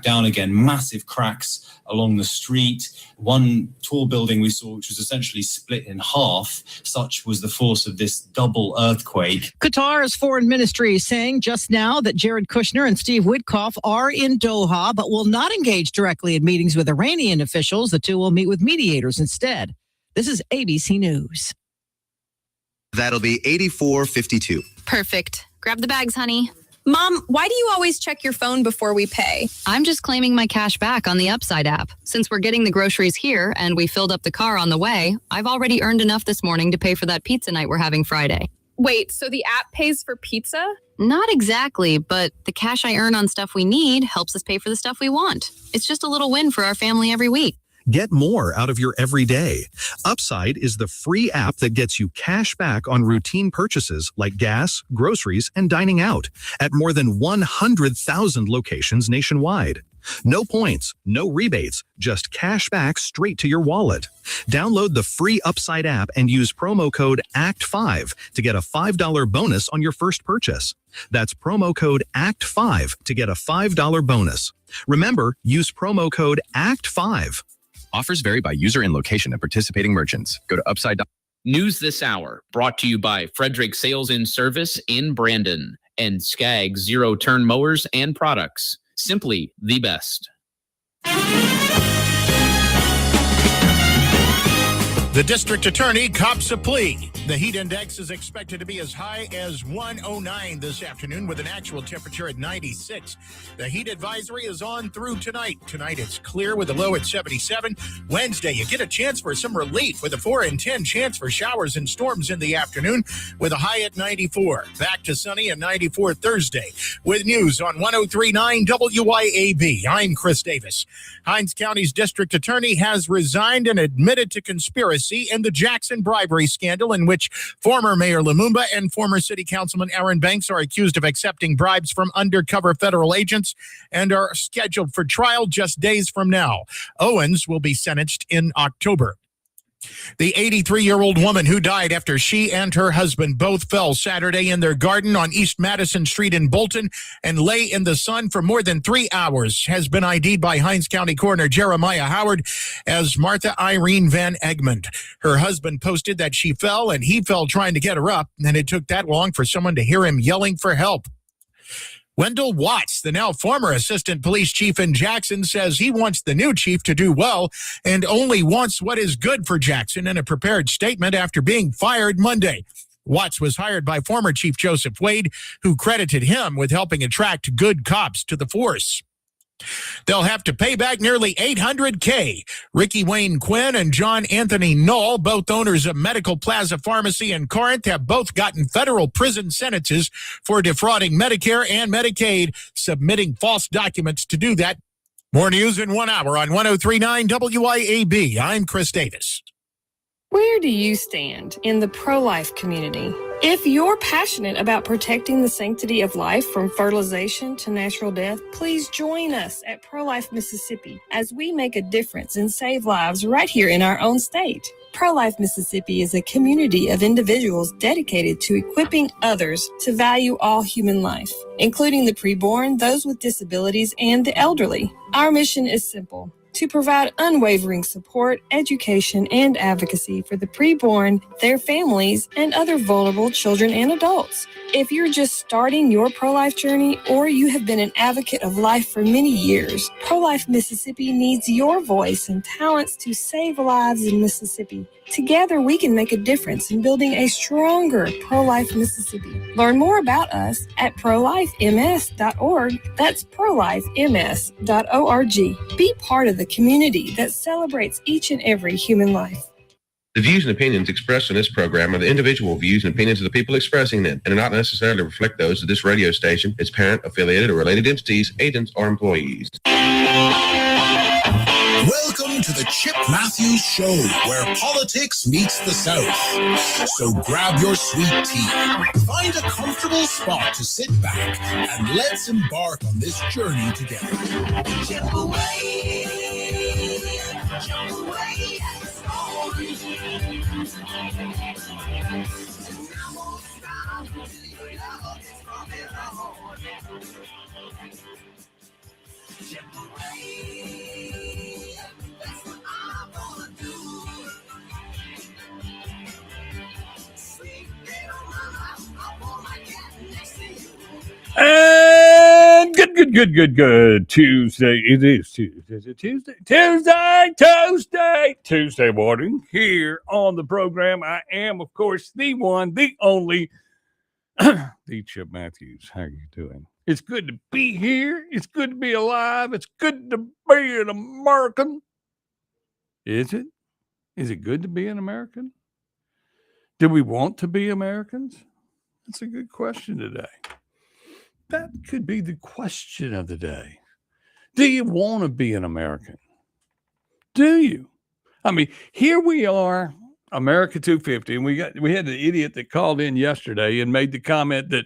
down again. Massive cracks along the street. One tall building we saw, which was essentially split in half. Such was the force of this double earthquake. Qatar's foreign ministry is saying just now that Jared Kushner and Steve Witkoff are in Doha, but will not engage directly in meetings with Iranian officials. The two will meet with mediators instead. This is ABC News. That'll be 84.52. Perfect. Grab the bags, honey. Mom, why do you always check your phone before we pay? I'm just claiming my cash back on the Upside app. Since we're getting the groceries here and we filled up the car on the way, I've already earned enough this morning to pay for that pizza night we're having Friday. Wait, so the app pays for pizza? Not exactly, but the cash I earn on stuff we need helps us pay for the stuff we want. It's just a little win for our family every week. Get more out of your everyday. Upside is the free app that gets you cash back on routine purchases like gas, groceries, and dining out at more than 100,000 locations nationwide. No points, no rebates, just cash back straight to your wallet. Download the free Upside app and use promo code ACT5 to get a $5 bonus on your first purchase. That's promo code ACT5 to get a $5 bonus. Remember, use promo code ACT5. Offers vary by user and location of participating merchants. Go to Upside. News this hour brought to you by Frederick Sales and Service in Brandon and Skag Zero Turn Mowers and Products. Simply the best. The district attorney cops a plea. The heat index is expected to be as high as 109 this afternoon with an actual temperature at 96. The heat advisory is on through tonight. Tonight it's clear with a low at 77. Wednesday, you get a chance for some relief with a 4 in 10 chance for showers and storms in the afternoon with a high at 94. Back to sunny at 94 Thursday. With news on 103.9 WYAB, I'm Chris Davis. Hinds County's district attorney has resigned and admitted to conspiracy in the Jackson bribery scandal in which former Mayor Lumumba and former City Councilman Aaron Banks are accused of accepting bribes from undercover federal agents and are scheduled for trial just days from now. Owens will be sentenced in October. The 83-year-old woman who died after she and her husband both fell Saturday in their garden on East Madison Street in Bolton and lay in the sun for more than 3 hours has been ID'd by Hinds County Coroner Jeremiah Howard as Martha Irene Van Egmond. Her husband posted that she fell and he fell trying to get her up, and it took that long for someone to hear him yelling for help. Wendell Watts, the now former assistant police chief in Jackson, says he wants the new chief to do well and only wants what is good for Jackson in a prepared statement after being fired Monday. Watts was hired by former Chief Joseph Wade, who credited him with helping attract good cops to the force. They'll have to pay back nearly $800K. Ricky Wayne Quinn and John Anthony Knoll, both owners of Medical Plaza Pharmacy in Corinth, have both gotten federal prison sentences for defrauding Medicare and Medicaid, submitting false documents to do that. More news in 1 hour on 103.9 WYAB. I'm Chris Davis. Where do you stand in the pro-life community? If you're passionate about protecting the sanctity of life from fertilization to natural death, please join us at Pro-Life Mississippi as we make a difference and save lives right here in our own state. Pro-Life Mississippi is a community of individuals dedicated to equipping others to value all human life, including the preborn, those with disabilities, and the elderly. Our mission is simple: to provide unwavering support, education, and advocacy for the preborn, their families, and other vulnerable children and adults. If you're just starting your pro-life journey or you have been an advocate of life for many years, Pro-Life Mississippi needs your voice and talents to save lives in Mississippi. Together, we can make a difference in building a stronger pro-life Mississippi. Learn more about us at prolifems.org. That's prolifems.org. Be part of the community that celebrates each and every human life. The views and opinions expressed in this program are the individual views and opinions of the people expressing them and do not necessarily reflect those of this radio station, its parent, affiliated, or related entities, agents, or employees. Welcome to the Chip Matthews Show, where politics meets the South. So grab your sweet tea, find a comfortable spot to sit back, and let's embark on this journey together. Jump away, jump away. Chip away. That's what I'm gonna do. Sweet little mama, I wanna get next to you. And good. Tuesday. It is Tuesday morning here on the program. I am, of course, the one, the only, the Chip Matthews. How are you doing? It's good to be here. It's good to be alive. It's good to be an American. Is it? Is it good to be an American? Do we want to be Americans? That's a good question today. That could be the question of the day. Do you want to be an American? Do you? I mean, here we are, America 250, and we had the idiot that called in yesterday and made the comment that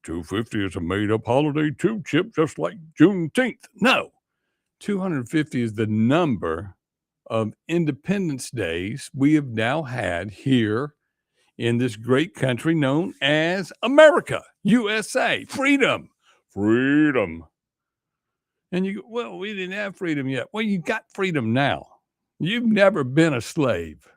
250 is a made-up holiday too, Chip, just like Juneteenth. No, 250 is the number of Independence Days we have now had here in this great country known as America, USA, freedom. And you go, well, we didn't have freedom yet. Well, you got freedom now. You've never been a slave.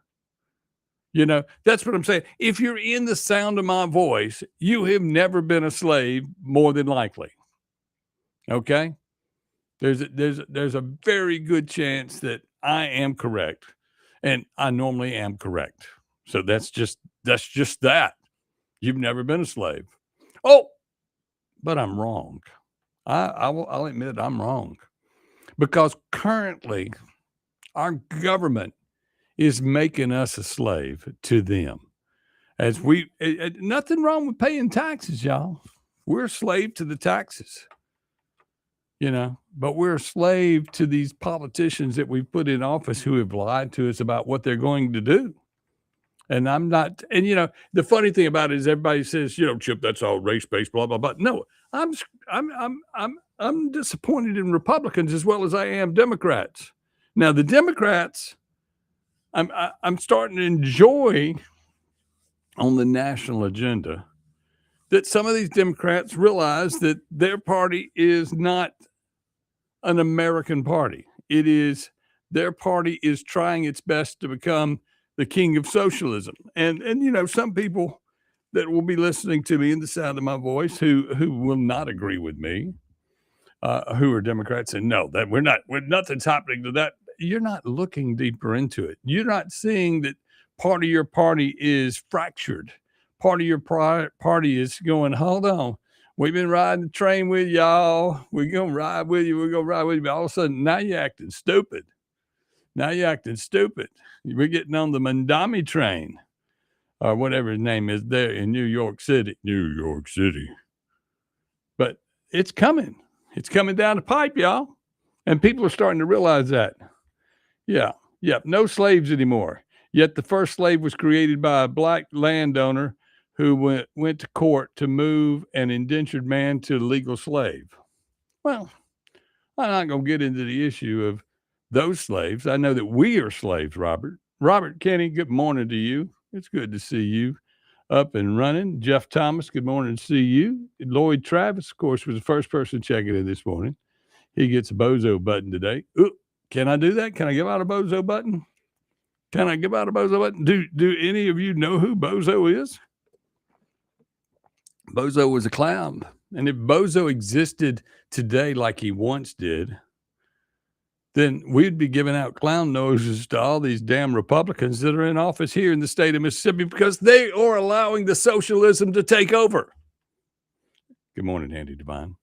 You know, that's what I'm saying. If you're in the sound of my voice, you have never been a slave, more than likely. Okay? There's a very good chance that I am correct, and I normally am correct. So that's just that. You've never been a slave. Oh, but I'm wrong. I'll admit I'm wrong, because currently our government is making us a slave to them. As nothing wrong with paying taxes, y'all. We're a slave to the taxes, you know, but we're a slave to these politicians that we put in office who have lied to us about what they're going to do. And I'm not, and you know, the funny thing about it is everybody says, you know, Chip, that's all race-based, blah, blah, blah. No, I'm disappointed in Republicans as well as I am Democrats. Now, the Democrats, I'm starting to enjoy on the national agenda that some of these Democrats realize that their party is not an American party. It is, their party is trying its best to become the king of socialism. And you know, some people that will be listening to me in the sound of my voice who will not agree with me, who are Democrats, and no, that nothing's happening to that. You're not looking deeper into it. You're not seeing that part of your party is fractured. Part of your party is going, hold on, we've been riding the train with y'all. We're going to ride with you. We're going to ride with you. But all of a sudden, now you're acting stupid. We're getting on the Mandami train, or whatever his name is there in New York City. But it's coming. It's coming down the pipe, y'all. And people are starting to realize that. Yeah. No slaves anymore. Yet the first slave was created by a black landowner who went to court to move an indentured man to a legal slave. Well, I'm not going to get into the issue of those slaves. I know that we are slaves, Robert. Robert Kenny, good morning to you. It's good to see you up and running. Jeff Thomas, good morning to see you. Lloyd Travis, of course, was the first person checking in this morning. He gets a bozo button today. Ooh, can I do that? Can I give out a bozo button? Do any of you know who Bozo is? Bozo was a clown. And if Bozo existed today like he once did, then we'd be giving out clown noses to all these damn Republicans that are in office here in the state of Mississippi because they are allowing the socialism to take over. Good morning, Andy Devine.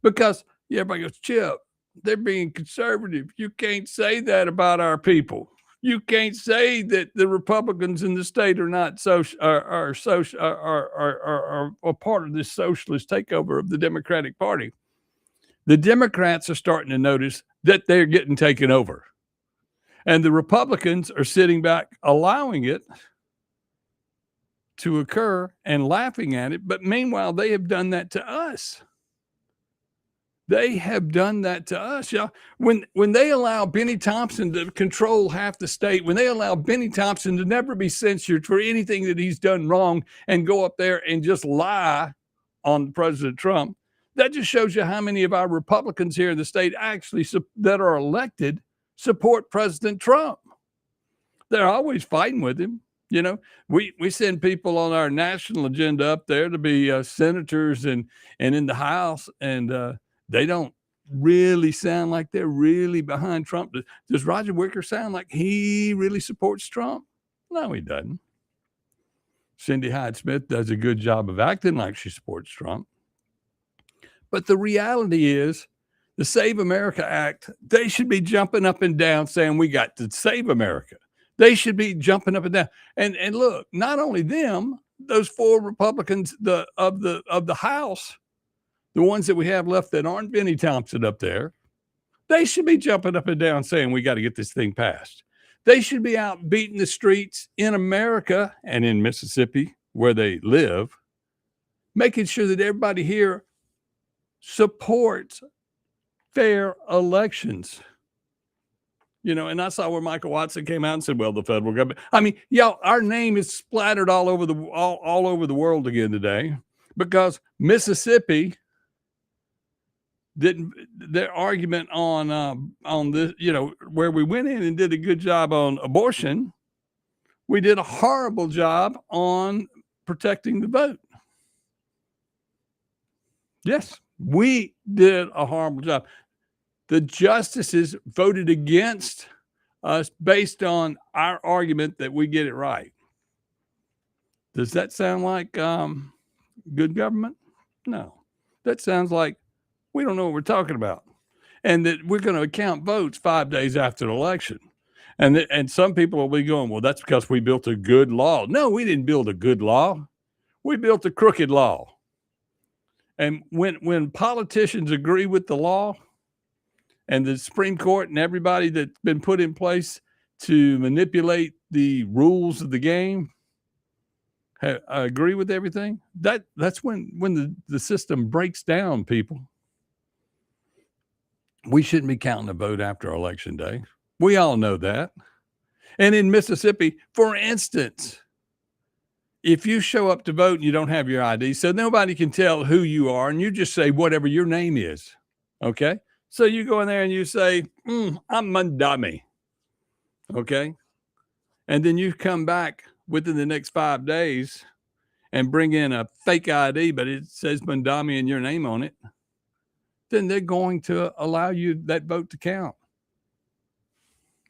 Because everybody goes, Chip, they're being conservative. You can't say that about our people. You can't say that the Republicans in the state are not are part of this socialist takeover of the Democratic Party. The Democrats are starting to notice that they're getting taken over. And the Republicans are sitting back, allowing it to occur and laughing at it. But meanwhile, they have done that to us. Y'all. When they allow Benny Thompson to control half the state, when they allow Benny Thompson to never be censured for anything that he's done wrong and go up there and just lie on President Trump, That just shows you how many of our Republicans here in the state actually that are elected support President Trump. They're always fighting with him. You know, we send people on our national agenda up there to be senators and in the House, and they don't really sound like they're really behind Trump. Does Roger Wicker sound like he really supports Trump? No, he doesn't. Cindy Hyde-Smith does a good job of acting like she supports Trump. But the reality is, the Save America Act, they should be jumping up and down saying we got to save America. They should be jumping up and down. And look, not only them, those 4 Republicans of the House, the ones that we have left that aren't Benny Thompson up there, they should be jumping up and down saying we got to get this thing passed. They should be out beating the streets in America and in Mississippi, where they live, making sure that everybody here supports fair elections. You know, and I saw where Michael Watson came out and said, well, the federal government, I mean, our name is splattered all over the world again today because Mississippi didn't, their argument on this, you know, where we went in and did a good job on abortion, we did a horrible job on protecting the vote. Yes, we did a horrible job. The justices voted against us based on our argument that we get it right. Does that sound like good government? No. That sounds like we don't know what we're talking about. And that we're going to count votes 5 days after the election. And some people will be going, well, that's because we built a good law. No, we didn't build a good law. We built a crooked law. And when politicians agree with the law, and the Supreme Court and everybody that's been put in place to manipulate the rules of the game agree with everything, that's when the system breaks down, people. We shouldn't be counting a vote after Election Day. We all know that. And in Mississippi, for instance, if you show up to vote and you don't have your ID, so nobody can tell who you are, and you just say whatever your name is, okay? So you go in there and you say, I'm Mandami, okay? And then you come back within the next 5 days and bring in a fake ID, but it says Mandami and your name on it, then they're going to allow you that vote to count.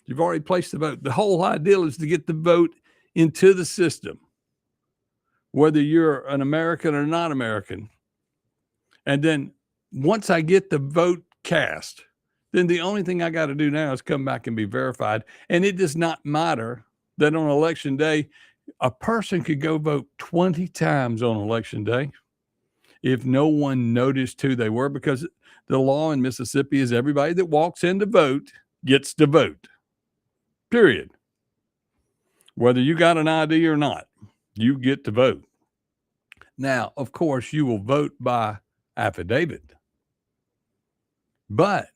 You've already placed the vote. The whole idea is to get the vote into the system, whether you're an American or not American. And then once I get the vote cast, then the only thing I got to do now is come back and be verified. And it does not matter that on Election Day, a person could go vote 20 times on Election Day if no one noticed who they were, because the law in Mississippi is everybody that walks in to vote gets to vote, period. Whether you got an ID or not, you get to vote. Now, of course, you will vote by affidavit. But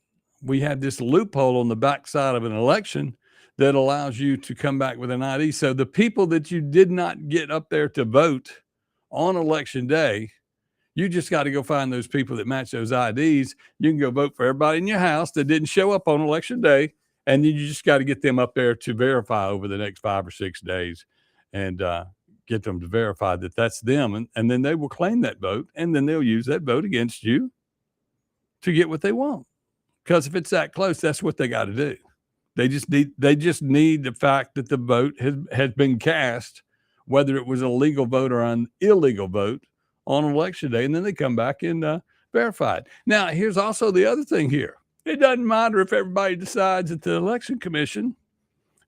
we have this loophole on the backside of an election that allows you to come back with an ID. So the people that you did not get up there to vote on Election Day, you just got to go find those people that match those IDs. You can go vote for everybody in your house that didn't show up on Election Day, and then you just got to get them up there to verify over the next 5 or 6 days and get them to verify that that's them. And then they will claim that vote, and then they'll use that vote against you to get what they want. Because if it's that close, that's what they got to do. They just need the fact that the vote has been cast, whether it was a legal vote or an illegal vote on Election Day, and then they come back and verify it. Now, here's also the other thing here. It doesn't matter if everybody decides at the election commission,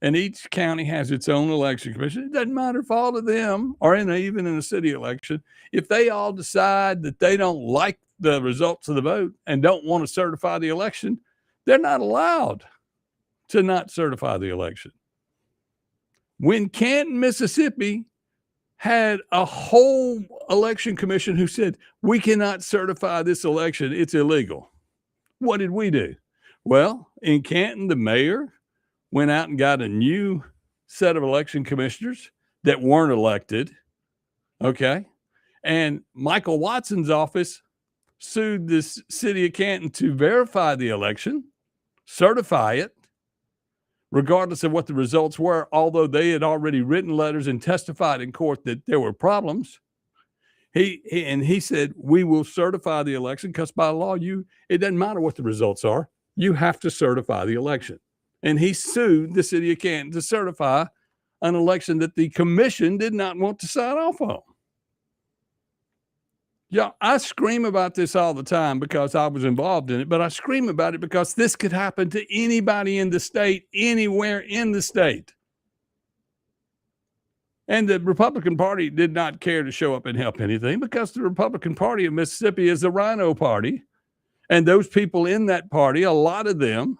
and each county has its own election commission. It doesn't matter if all of them, or even in a city election, if they all decide that they don't like the results of the vote and don't want to certify the election, they're not allowed to not certify the election. When Canton, Mississippi had a whole election commission who said, we cannot certify this election, it's illegal. What did we do? Well, in Canton, the mayor went out and got a new set of election commissioners that weren't elected, okay? And Michael Watson's office sued this city of Canton to verify the election, certify it, regardless of what the results were, although they had already written letters and testified in court that there were problems. He said, we will certify the election because by law, it doesn't matter what the results are. You have to certify the election. And he sued the city of Canton to certify an election that the commission did not want to sign off on. Yeah, I scream about this all the time because I was involved in it, but I scream about it because this could happen to anybody in the state, anywhere in the state. And the Republican Party did not care to show up and help anything because the Republican Party of Mississippi is a rhino party. And those people in that party, a lot of them,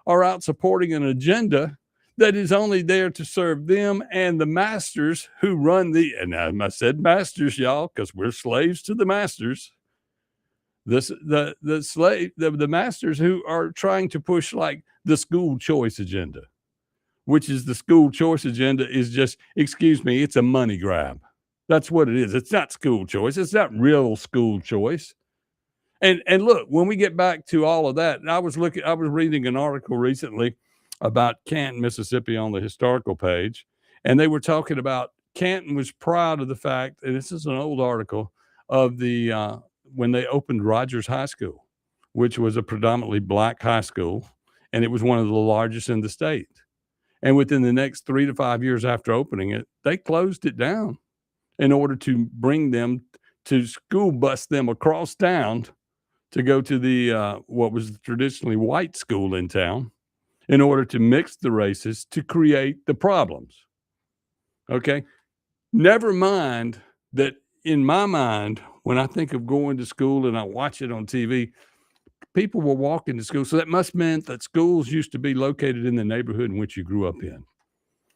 are out supporting an agenda that is only there to serve them and the masters who run and I said masters, y'all, because we're slaves to the masters. The masters who are trying to push like the school choice agenda, which is the school choice agenda is just, excuse me, it's a money grab. That's what it is. It's not school choice. It's not real school choice. And look, when we get back to all of that, I was reading an article recently about Canton, Mississippi on the historical page. And they were talking about Canton was proud of the fact, and this is an old article, of the when they opened Rogers High School, which was a predominantly black high school, and it was one of the largest in the state. And within the next 3 to 5 years after opening it, they closed it down in order to bring them to school bus them across town to go to the what was the traditionally white school in town, in order to mix the races to create the problems. Okay? Never mind that in my mind, when I think of going to school and I watch it on TV, people were walking to school. So that must mean that schools used to be located in the neighborhood in which you grew up in.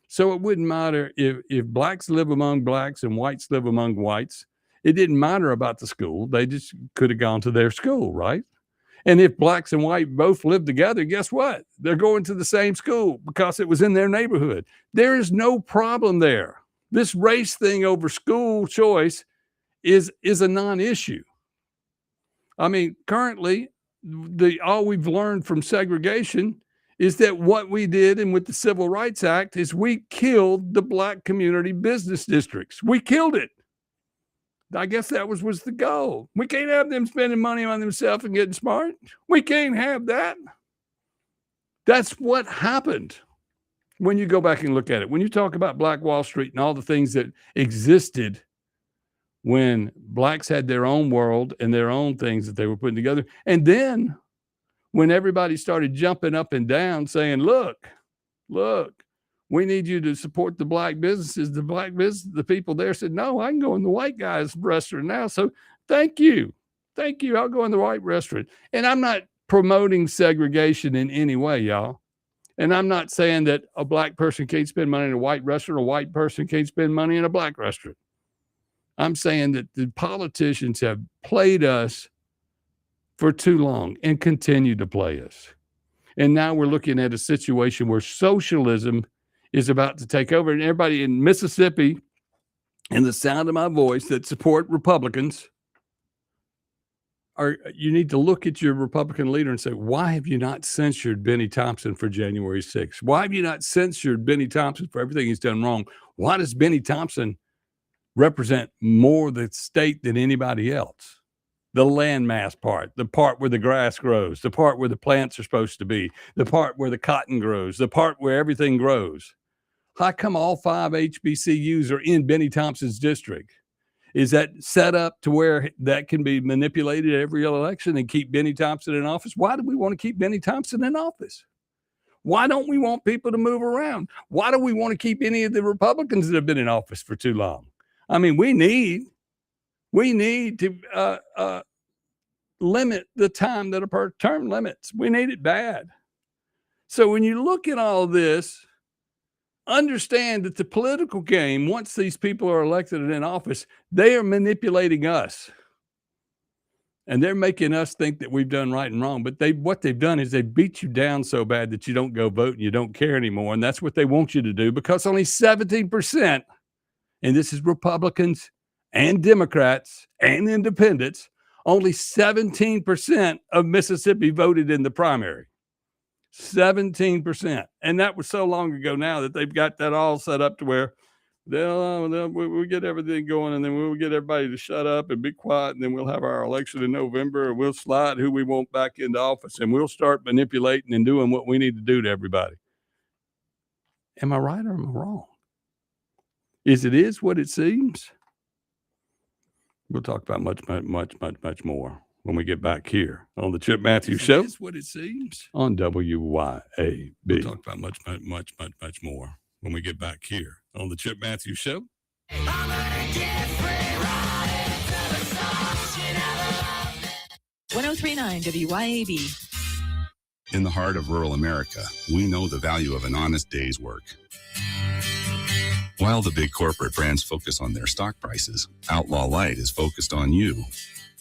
So it wouldn't matter if blacks live among blacks and whites live among whites. It didn't matter about the school. They just could have gone to their school, right? And if blacks and white both live together, guess what? They're going to the same school because it was in their neighborhood. There is no problem there. This race thing over school choice is a non-issue. I mean, currently, all we've learned from segregation is that what we did and with the Civil Rights Act is we killed the black community business districts. We killed it. I guess that was the goal. We can't have them spending money on themselves and getting smart. We can't have that. That's what happened when you go back and look at it. When you talk about Black Wall Street and all the things that existed when blacks had their own world and their own things that they were putting together. And then when everybody started jumping up and down saying, look, we need you to support the black businesses. The people there said, no, I can go in the white guy's restaurant now. So thank you. I'll go in the white restaurant. And I'm not promoting segregation in any way, y'all. And I'm not saying that a black person can't spend money in a white restaurant, a white person can't spend money in a black restaurant. I'm saying that the politicians have played us for too long and continue to play us. And now we're looking at a situation where socialism is about to take over, and everybody in Mississippi and the sound of my voice that support Republicans you need to look at your Republican leader and say, why have you not censured Benny Thompson for January 6th? Why have you not censured Benny Thompson for everything he's done wrong? Why does Benny Thompson represent more the state than anybody else? The landmass part, the part where the grass grows, the part where the plants are supposed to be, the part where the cotton grows, the part where everything grows. How come all 5 HBCUs are in Benny Thompson's district? Is that set up to where that can be manipulated at every election and keep Benny Thompson in office? Why do we want to keep Benny Thompson in office? Why don't we want people to move around? Why do we want to keep any of the Republicans that have been in office for too long? I mean, we need to limit the time that a term limits. We need it bad. So when you look at all this, understand that the political game, once these people are elected and in office, they are manipulating us. And they're making us think that we've done right and wrong. But what they've done is they beat you down so bad that you don't go vote and you don't care anymore. And that's what they want you to do, because only 17%, and this is Republicans and Democrats and independents, Only 17% of Mississippi voted in the primary. 17%. And that was so long ago now that they've got that all set up to where we'll get everything going, and then we'll get everybody to shut up and be quiet, and then we'll have our election in November, and we'll slide who we want back into office, and we'll start manipulating and doing what we need to do to everybody. Am I right or am I wrong? Is what it seems? We'll talk about much more when we get back here on the Chip Matthews Show. Is what it seems on WYAB. We'll talk about much more when we get back here on the Chip Matthews Show. 1039 WYAB. In the heart of rural America, we know the value of an honest day's work. While the big corporate brands focus on their stock prices, Outlaw Light is focused on you.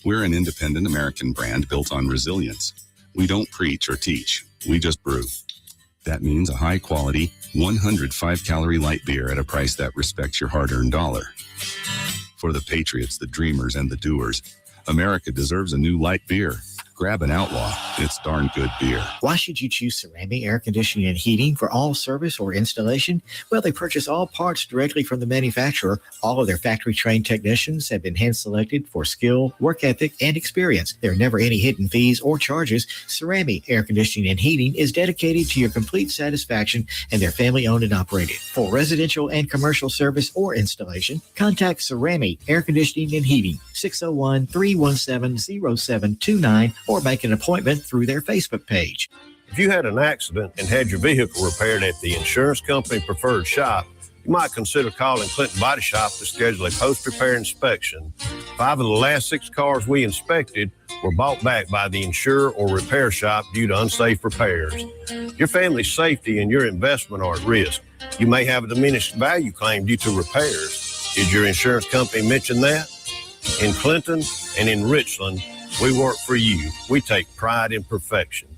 We're an independent American brand built on resilience. We don't preach or teach, we just brew. That means a high-quality, 105-calorie light beer at a price that respects your hard-earned dollar. For the patriots, the dreamers, and the doers, America deserves a new light beer. Grab an Outlaw. It's darn good beer. Why should you choose Ceramic Air Conditioning and Heating for all service or installation? Well, they purchase all parts directly from the manufacturer. All of their factory-trained technicians have been hand-selected for skill, work ethic, and experience. There are never any hidden fees or charges. Ceramic Air Conditioning and Heating is dedicated to your complete satisfaction, and they're family-owned and operated. For residential and commercial service or installation, contact Ceramic Air Conditioning and Heating, 601-317-0729, or make an appointment through their Facebook page. If you had an accident and had your vehicle repaired at the insurance company preferred shop, you might consider calling Clinton Body Shop to schedule a post-repair inspection. 5 of the last 6 cars we inspected were bought back by the insurer or repair shop due to unsafe repairs. Your family's safety and your investment are at risk. You may have a diminished value claim due to repairs. Did your insurance company mention that? In Clinton and in Richland, we work for you. We take pride in perfection.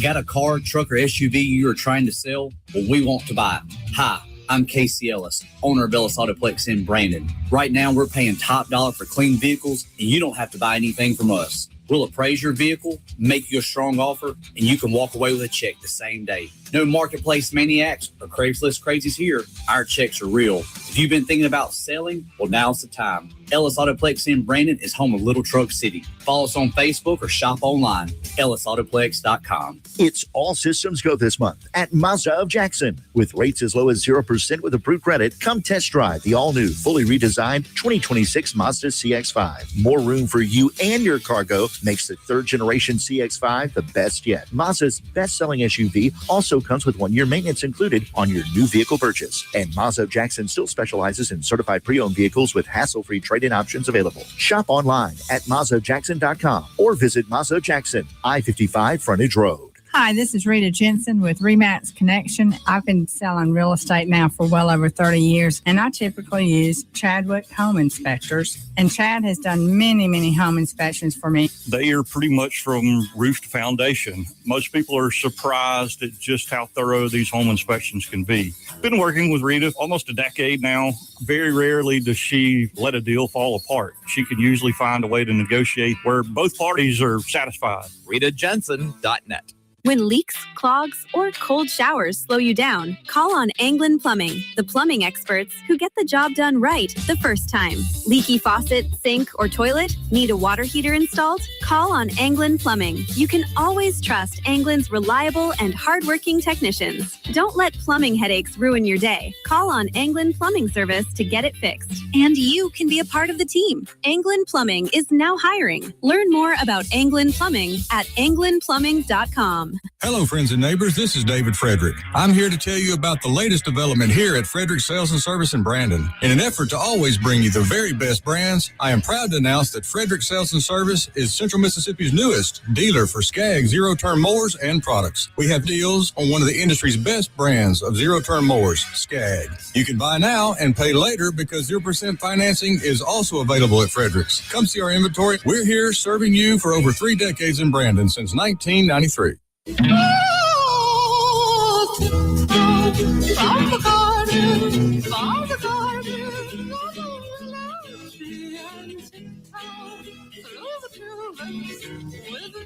Got a car, truck, or SUV you are trying to sell? Well, we want to buy it. Hi, I'm Casey Ellis, owner of Ellis Autoplex in Brandon. Right now, we're paying top dollar for clean vehicles, and you don't have to buy anything from us. We'll appraise your vehicle, make you a strong offer, and you can walk away with a check the same day. No marketplace maniacs or Craigslist crazies here. Our checks are real. If you've been thinking about selling, well, now's the time. Ellis Autoplex in Brandon is home of Little Truck City. Follow us on Facebook or shop online, ellisautoplex.com. It's all systems go this month at Mazda of Jackson. With rates as low as 0% with approved credit, come test drive the all-new, fully redesigned 2026 Mazda CX-5. More room for you and your cargo makes the third-generation CX-5 the best yet. Mazda's best-selling SUV also comes with 1-year maintenance included on your new vehicle purchase. And Mazda of Jackson still specializes in certified pre-owned vehicles with hassle-free trade-in options available. Shop online at MazdaJackson.com or visit Mazda Jackson, I-55 Frontage Road. Hi, this is Rita Jensen with Remax Connection. I've been selling real estate now for well over 30 years, and I typically use Chadwick Home Inspectors. And Chad has done many, many home inspections for me. They are pretty much from roof to foundation. Most people are surprised at just how thorough these home inspections can be. Been working with Rita almost a decade now. Very rarely does she let a deal fall apart. She can usually find a way to negotiate where both parties are satisfied. RitaJensen.net. When leaks, clogs, or cold showers slow you down, call on Anglin Plumbing, the plumbing experts who get the job done right the first time. Leaky faucet, sink, or toilet? Need a water heater installed? Call on Anglin Plumbing. You can always trust Anglin's reliable and hardworking technicians. Don't let plumbing headaches ruin your day. Call on Anglin Plumbing Service to get it fixed. And you can be a part of the team. Anglin Plumbing is now hiring. Learn more about Anglin Plumbing at anglinplumbing.com. Hello, friends and neighbors. This is David Frederick. I'm here to tell you about the latest development here at Frederick Sales and Service in Brandon. In an effort to always bring you the very best brands, I am proud to announce that Frederick Sales and Service is Central Mississippi's newest dealer for Skag zero-turn mowers and products. We have deals on one of the industry's best brands of zero-turn mowers, Skag. You can buy now and pay later because 0% financing is also available at Frederick's. Come see our inventory. We're here serving you for over 3 decades in Brandon since 1993.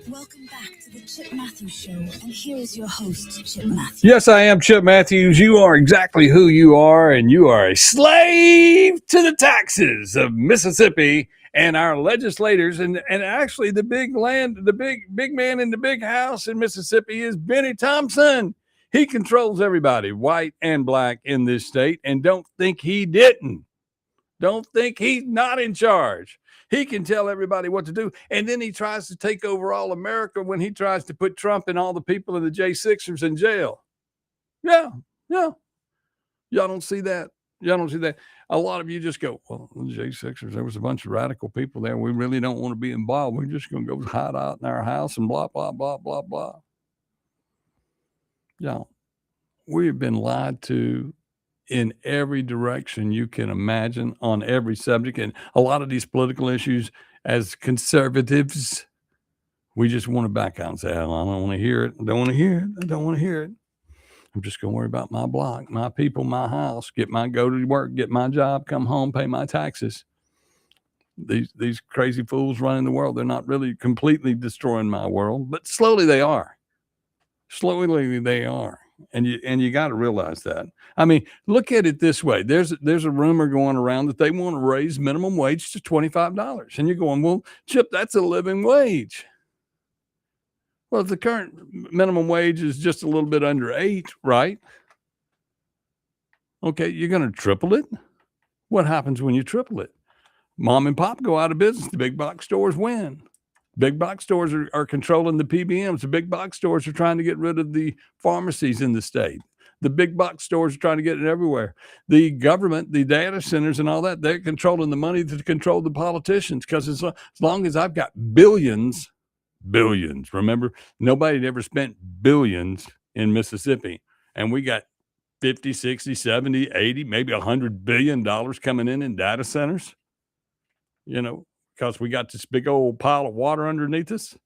Welcome back to the Chip Matthews Show, and here is your host, Chip Matthews. Yes, I am Chip Matthews. You are exactly who you are, and you are a slave to the taxes of Mississippi and our legislators. And actually, the big man in the big house in Mississippi is Benny Thompson. He controls everybody, white and black, in this state. And don't think he didn't. Don't think he's not in charge. He can tell everybody what to do. And then he tries to take over all America when he tries to put Trump and all the people in the J6ers in jail. Yeah. Y'all don't see that. A lot of you just go, well, the J6ers, there was a bunch of radical people there. We really don't want to be involved. We're just going to go hide out in our house and blah, blah, blah, blah, blah. Y'all, we have been lied to in every direction you can imagine on every subject. And a lot of these political issues, as conservatives, we just want to back out and say, oh, I don't want to hear it. I don't want to hear it. I'm just going to worry about my block, my people, my house, go to work, get my job, come home, pay my taxes. These crazy fools running the world, they're not really completely destroying my world, but slowly they are. And you got to realize that. I mean, look at it this way. There's a rumor going around that they want to raise minimum wage to $25. And you're going, well, Chip, that's a living wage. Well, if the current minimum wage is just a little bit under 8, right? Okay, you're going to triple it? What happens when you triple it? Mom and pop go out of business. The big box stores win. Big box stores are controlling the PBMs. The big box stores are trying to get rid of the pharmacies in the state. The big box stores are trying to get it everywhere. The government, the data centers and all that, they're controlling the money to control the politicians, because as long as I've got billions, remember, nobody had ever spent billions in Mississippi. And we got 50, 60, 70, 80, maybe $100 billion coming in data centers, because we got this big old pile of water underneath us.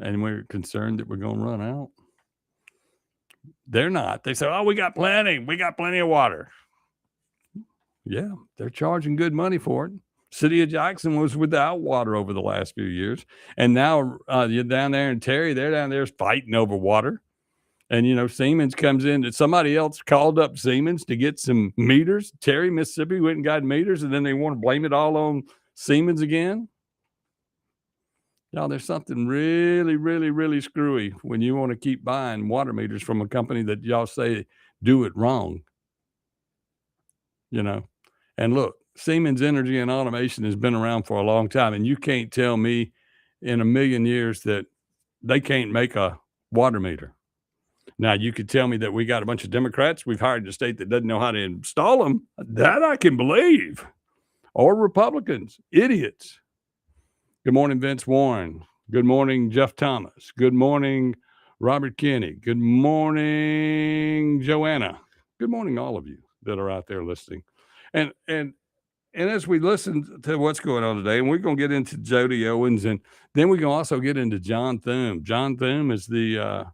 And we're concerned that we're going to run out. They're not. They say, oh, we got plenty of water. Yeah, they're charging good money for it. City of Jackson was without water over the last few years. And now you're down there in Terry, they're down there fighting over water. And, Siemens comes in. Somebody else called up Siemens to get some meters. Terry, Mississippi went and got meters, and then they want to blame it all on Siemens again. Y'all, there's something really, really, really screwy when you want to keep buying water meters from a company that y'all say do it wrong. And look, Siemens Energy and Automation has been around for a long time, and you can't tell me in a million years that they can't make a water meter. Now, you could tell me that we got a bunch of Democrats we've hired in the state that doesn't know how to install them. That I can believe. Or Republicans, idiots. Good morning, Vince Warren. Good morning, Jeff Thomas. Good morning, Robert Kinney. Good morning, Joanna. Good morning, all of you that are out there listening. And as we listen to what's going on today, and we're going to get into Jody Owens, and then we're going to also get into John Thune. John Thune is the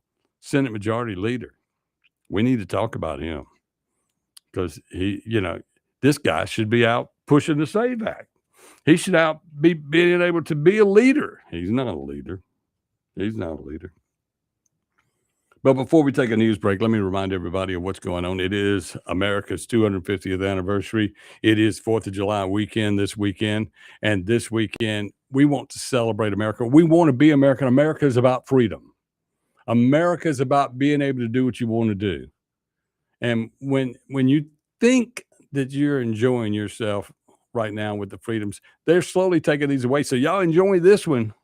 Senate Majority Leader. We need to talk about him because this guy should be out pushing the SAVE Act. He should be being able to be a leader. He's not a leader. But before we take a news break, let me remind everybody of what's going on. It is America's 250th anniversary. It is 4th of July weekend this weekend. And this weekend, we want to celebrate America. We want to be American. America is about freedom. America is about being able to do what you want to do. And when you think that you're enjoying yourself right now with the freedoms, they're slowly taking these away. So y'all enjoy this one.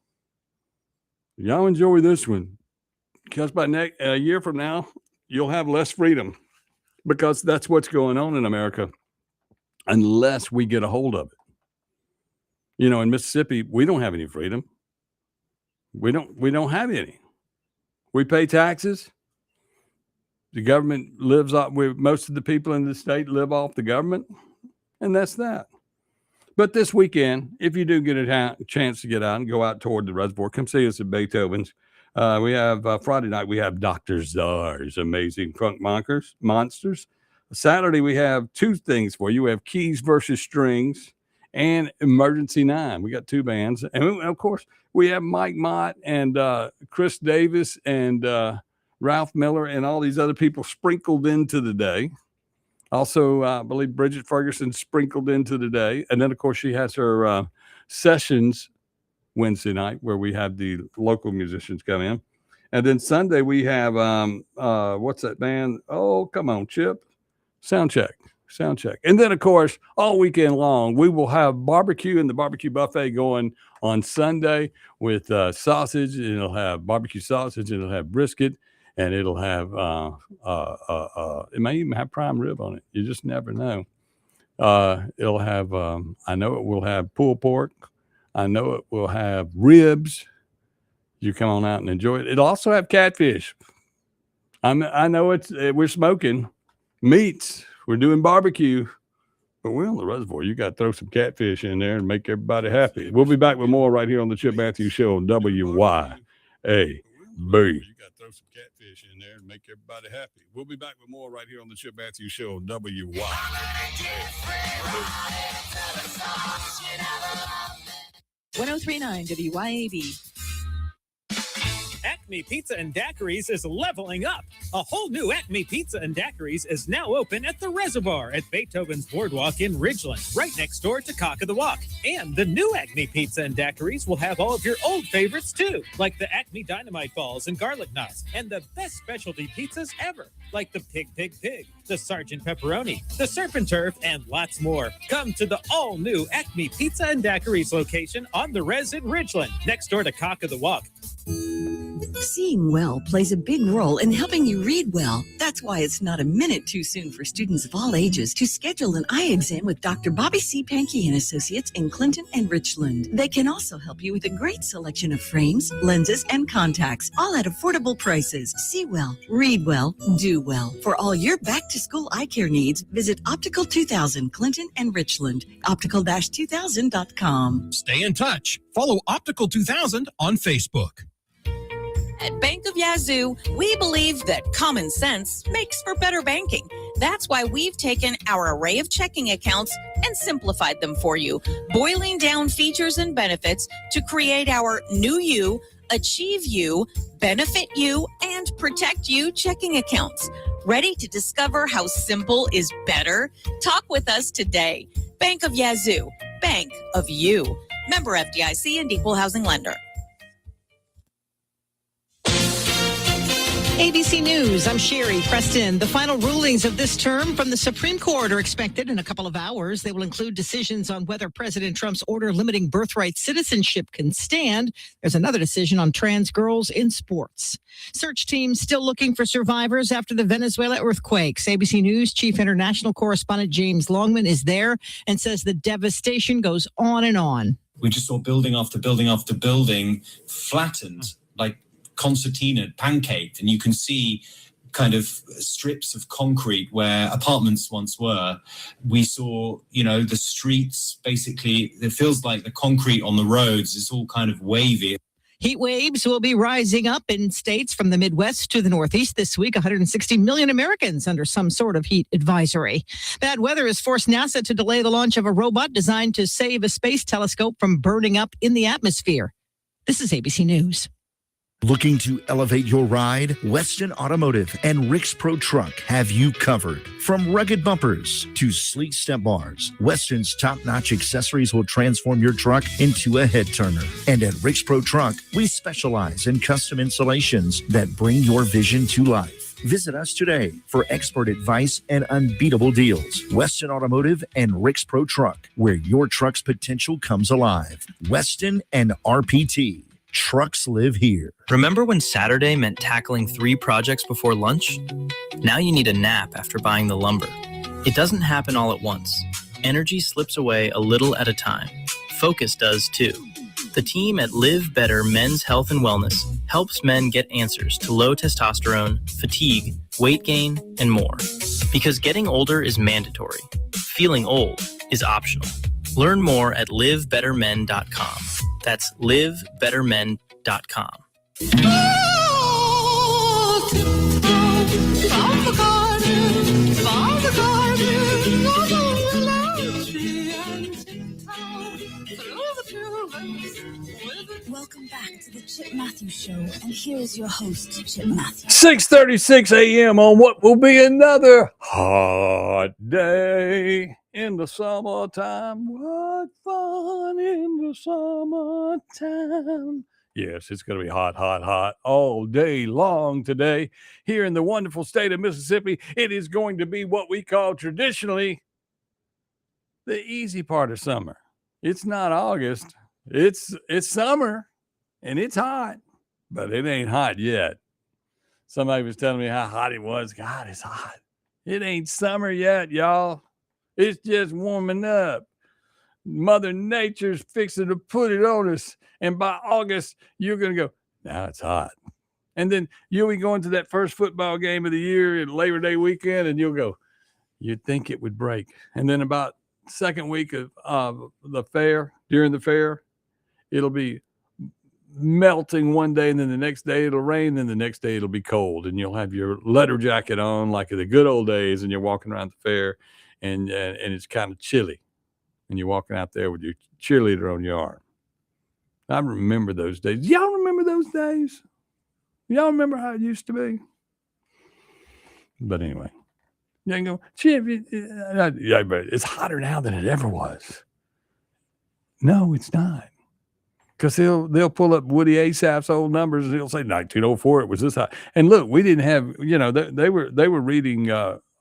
Because by a year from now, you'll have less freedom, because that's what's going on in America unless we get a hold of it. In Mississippi, we don't have any freedom. We don't have any. We pay taxes. The government lives off, most of the people in the state live off the government, and that's that. But this weekend, if you do get a chance to get out and go out toward the reservoir, come see us at Beethoven's. We have Friday night, we have Dr. Czar's Amazing Funk Monsters. Saturday, we have two things for you. We have keys versus strings and Emergency 9. We got 2 bands. And of course, we have Mike Mott and Chris Davis and Ralph Miller and all these other people sprinkled into the day. Also, I believe Bridget Ferguson sprinkled into the day. And then, of course, she has her sessions Wednesday night where we have the local musicians come in. And then Sunday we have, what's that band? Oh, come on, Chip. Sound check. And then, of course, all weekend long, we will have barbecue and the barbecue buffet going on Sunday with sausage. And it'll have barbecue sausage, and it'll have brisket, and it'll have, it may even have prime rib on it. You just never know. It'll have, I know it will have pulled pork. I know it will have ribs. You come on out and enjoy it. It'll also have catfish. I know we're smoking meats. We're doing barbecue, but we're on the reservoir. You got to throw some catfish in there and make everybody happy. We'll be back with more right here on the Chip Matthews Show on WYAB. You got to throw some catfish in there and make everybody happy. We'll be back with more right here on the Chip Matthews Show on WYAB. 1039 WYAB. Acme Pizza and Daiquiris is leveling up. A whole new Acme Pizza and Daiquiris is now open at the Reservoir at Beethoven's Boardwalk in Ridgeland, right next door to Cock of the Walk. And the new Acme Pizza and Daiquiris will have all of your old favorites too, like the Acme Dynamite Balls and Garlic Knots, and the best specialty pizzas ever, like the Pig, the Sergeant Pepperoni, the Surf and Turf, and lots more. Come to the all-new Acme Pizza and Daiquiris location on the Res in Ridgeland, next door to Cock of the Walk. Seeing well plays a big role in helping you read well. That's why it's not a minute too soon for students of all ages to schedule an eye exam with Dr. Bobby C. Pankey and Associates in Clinton and Richland. They can also help you with a great selection of frames, lenses, and contacts, all at affordable prices. See well, read well, do well. For all your back-to-school eye care needs, visit Optical 2000 Clinton and Richland. Optical-2000.com. Stay in touch. Follow Optical 2000 on Facebook. At Bank of Yazoo, we believe that common sense makes for better banking. That's why we've taken our array of checking accounts and simplified them for you, boiling down features and benefits to create our New You, Achieve You, Benefit You, and Protect You checking accounts. Ready to discover how simple is better? Talk with us today. Bank of Yazoo, Bank of You. Member FDIC and Equal Housing Lender. ABC News, I'm Sherry Preston. The final rulings of this term from the Supreme Court are expected in a couple of hours. They will include decisions on whether President Trump's order limiting birthright citizenship can stand. There's another decision on trans girls in sports. Search teams still looking for survivors after the Venezuela earthquakes. ABC News Chief International Correspondent James Longman is there and says the devastation goes on and on. We just saw building after building after building flattened, like concertina, pancaked, and you can see kind of strips of concrete where apartments once were. We saw, the streets, basically, it feels like the concrete on the roads is all kind of wavy. Heat waves will be rising up in states from the Midwest to the Northeast this week. 160 million Americans under some sort of heat advisory. Bad weather has forced NASA to delay the launch of a robot designed to save a space telescope from burning up in the atmosphere. This is ABC News. Looking to elevate your ride? Weston Automotive and Rick's Pro Truck have you covered. From rugged bumpers to sleek step bars, Weston's top-notch accessories will transform your truck into a head-turner. And at Rick's Pro Truck, we specialize in custom installations that bring your vision to life. Visit us today for expert advice and unbeatable deals. Weston Automotive and Rick's Pro Truck, where your truck's potential comes alive. Weston and RPT. Trucks live here. Remember when Saturday meant tackling 3 projects before lunch? Now you need a nap after buying the lumber. It doesn't happen all at once. Energy slips away a little at a time. Focus does too. The team at Live Better Men's Health and Wellness helps men get answers to low testosterone, fatigue, weight gain, and more. Because getting older is mandatory. Feeling old is optional. Learn more at livebettermen.com. That's livebettermen.com. Welcome back to the Chip Matthews Show, and here is your host, Chip Matthews. 6:36 a.m. on what will be another hot day in the summertime. What fun in the summertime. Yes, it's going to be hot, hot, hot all day long today here in the wonderful state of Mississippi. It is going to be what we call traditionally the easy part of summer. It's not August. It's summer and it's hot, but it ain't hot yet. Somebody was telling me how hot it was. God, it's hot. It ain't summer yet, y'all. It's just warming up. Mother Nature's fixing to put it on us. And by August, you're going to go, now it's hot. And then you'll be going to that first football game of the year in Labor Day weekend, and you'll go, you'd think it would break. And then about second week of the fair, during the fair, it'll be melting one day, and then the next day it'll rain, then the next day it'll be cold, and you'll have your leather jacket on like in the good old days, and you're walking around the fair, and it's kind of chilly, and you're walking out there with your cheerleader on your arm. I remember those days. Y'all remember those days? Y'all remember how it used to be? But anyway, you can go, Chip, yeah, but it's hotter now than it ever was. No, it's not. Because they'll pull up Woody Asap's old numbers, and he'll say 1904 it was this high. And look, we didn't have, they were reading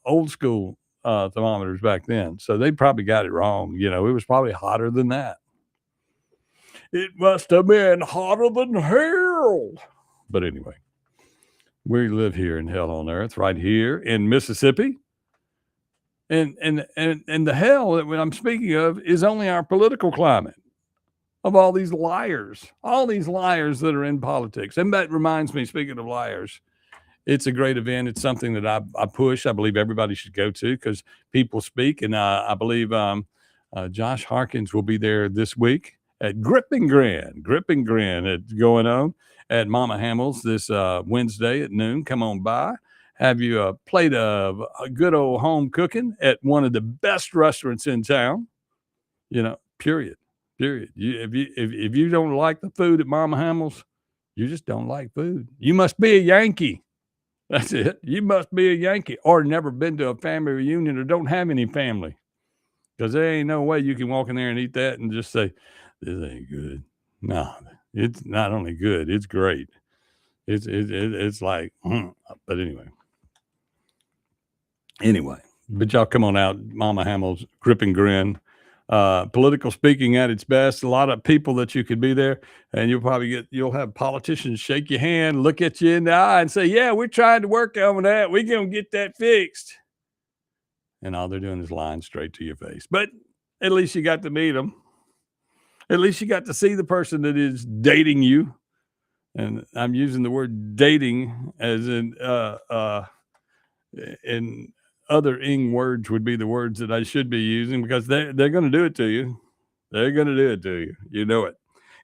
old school thermometers back then, so they probably got it wrong. It was probably hotter than that. It must have been hotter than hell. But anyway, we live here in hell on earth, right here in Mississippi. And the hell that I'm speaking of is only our political climate. Of all these liars that are in politics. And that reminds me, speaking of liars, it's a great event. It's something that I push. I believe everybody should go to because people speak. And I believe Josh Harkins will be there this week at Grip and Grin. It's going on at Mama Hamill's this Wednesday at noon. Come on by. Have you a plate of good old home cooking at one of the best restaurants in town, period. If you don't like the food at Mama Hamill's, you just don't like food. You must be a Yankee. That's it. You must be a Yankee or never been to a family reunion or don't have any family. Because there ain't no way you can walk in there and eat that and just say, this ain't good. No, it's not only good, it's great. It's like, but anyway, but y'all come on out, Mama Hamill's, Grip and Grin. Political speaking at its best. A lot of people that you could be there, and you'll have politicians shake your hand, look at you in the eye, and say, "Yeah, we're trying to work on that. We're gonna get that fixed." And all they're doing is lying straight to your face. But at least you got to meet them. At least you got to see the person that is dating you. And I'm using the word dating as in other ing words would be the words that I should be using because they're going to do it to you. They're going to do it to you. You know it.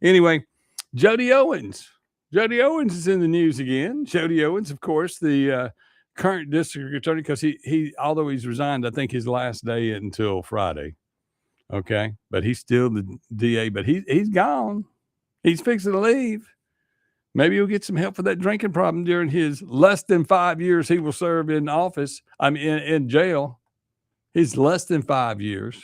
Anyway, Jody Owens. Jody Owens is in the news again. Jody Owens, of course, the current district attorney, because he although he's resigned, I think his last day until Friday. Okay. But he's still the DA, but he's gone. He's fixing to leave. Maybe he'll get some help for that drinking problem during his less than 5 years he will serve in office. In jail. He's less than 5 years,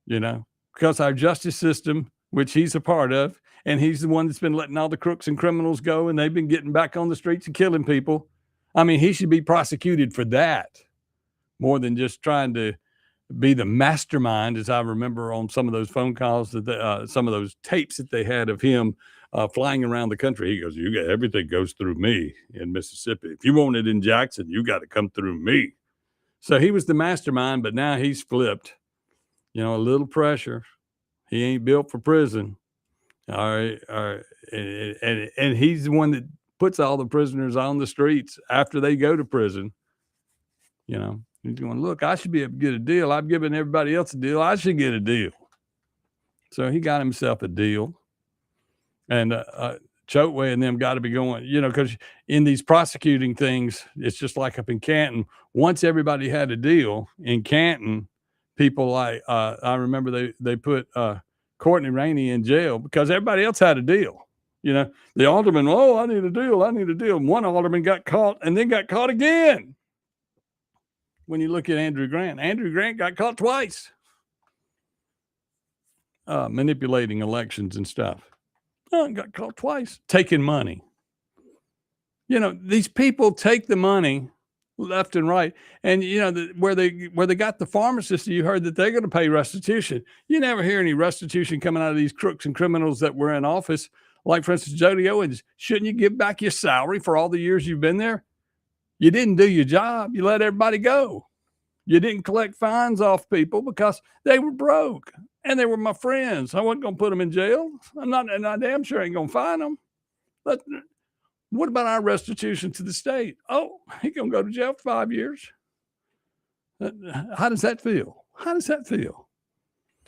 because our justice system, which he's a part of, and he's the one that's been letting all the crooks and criminals go, and they've been getting back on the streets and killing people. He should be prosecuted for that more than just trying to be the mastermind, as I remember on some of those phone calls, some of those tapes that they had of him flying around the country. He goes, everything goes through me in Mississippi. If you want it in Jackson, you got to come through me. So he was the mastermind, but now he's flipped. A little pressure. He ain't built for prison. All right. And he's the one that puts all the prisoners on the streets after they go to prison. He's going, look, I should be able to get a deal. I've given everybody else a deal. I should get a deal. So he got himself a deal. And Chotway and them got to be going, because in these prosecuting things, it's just like up in Canton. Once everybody had a deal in Canton, people like, I remember they put Courtney Rainey in jail because everybody else had a deal. You know, the alderman, I need a deal. And one alderman got caught and then got caught again. When you look at Andrew Grant got caught twice. Manipulating elections and stuff. Got caught twice. Taking money. You know, these people take the money left and right. And, you know, where they got the pharmacists, you heard that they're going to pay restitution. You never hear any restitution coming out of these crooks and criminals that were in office. Like, for instance, Jody Owens. Shouldn't you give back your salary for all the years you've been there? You didn't do your job. You let everybody go. You didn't collect fines off people because they were broke. And they were my friends. I wasn't going to put them in jail. And I damn sure ain't going to fine them. But what about our restitution to the state? Oh, he's going to go to jail for 5 years. How does that feel? How does that feel?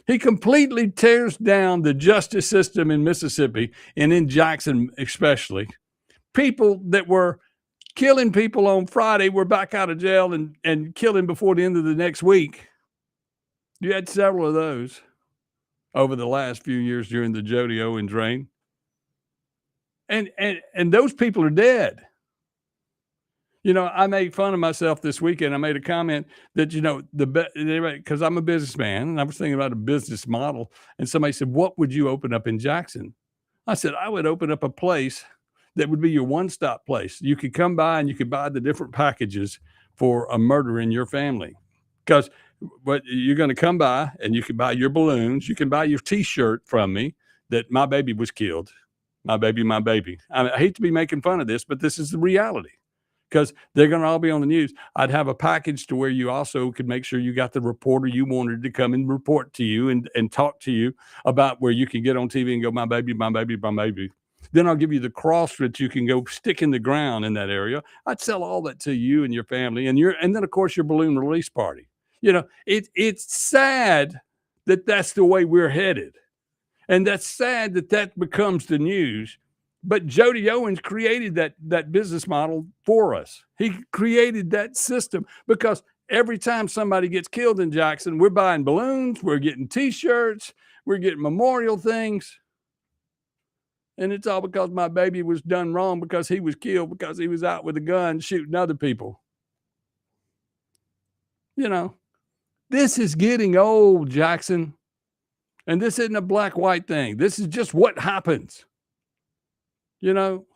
He completely tears down the justice system in Mississippi and in Jackson especially. People that were killing people on Friday were back out of jail and killing before the end of the next week. You had several of those over the last few years during the Jody Owens reign. And those people are dead. You know, I made fun of myself this weekend. I made a comment that, you know, because I'm a businessman and I was thinking about a business model. And somebody said, what would you open up in Jackson? I said, I would open up a place that would be your one-stop place. You could come by and you could buy the different packages for a murder in your family. Because what you're going to come by and you can buy your balloons. You can buy your T-shirt from me that my baby was killed. My baby. I hate to be making fun of this, but this is the reality because they're going to all be on the news. I'd have a package to where you also could make sure you got the reporter you wanted to come and report to you and talk to you about where you can get on TV and go, my baby. Then I'll give you the cross that you can go stick in the ground in that area. I'd sell all that to you and your family and then of course your balloon release party. You know, it's sad that that's the way we're headed. And that's sad that becomes the news. But Jody Owens created that business model for us. He created that system because every time somebody gets killed in Jackson, we're buying balloons, we're getting T-shirts, we're getting memorial things. And it's all because my baby was done wrong because he was killed because he was out with a gun shooting other people. You know, this is getting old, Jackson. And this isn't a black-white thing. This is just what happens. You know,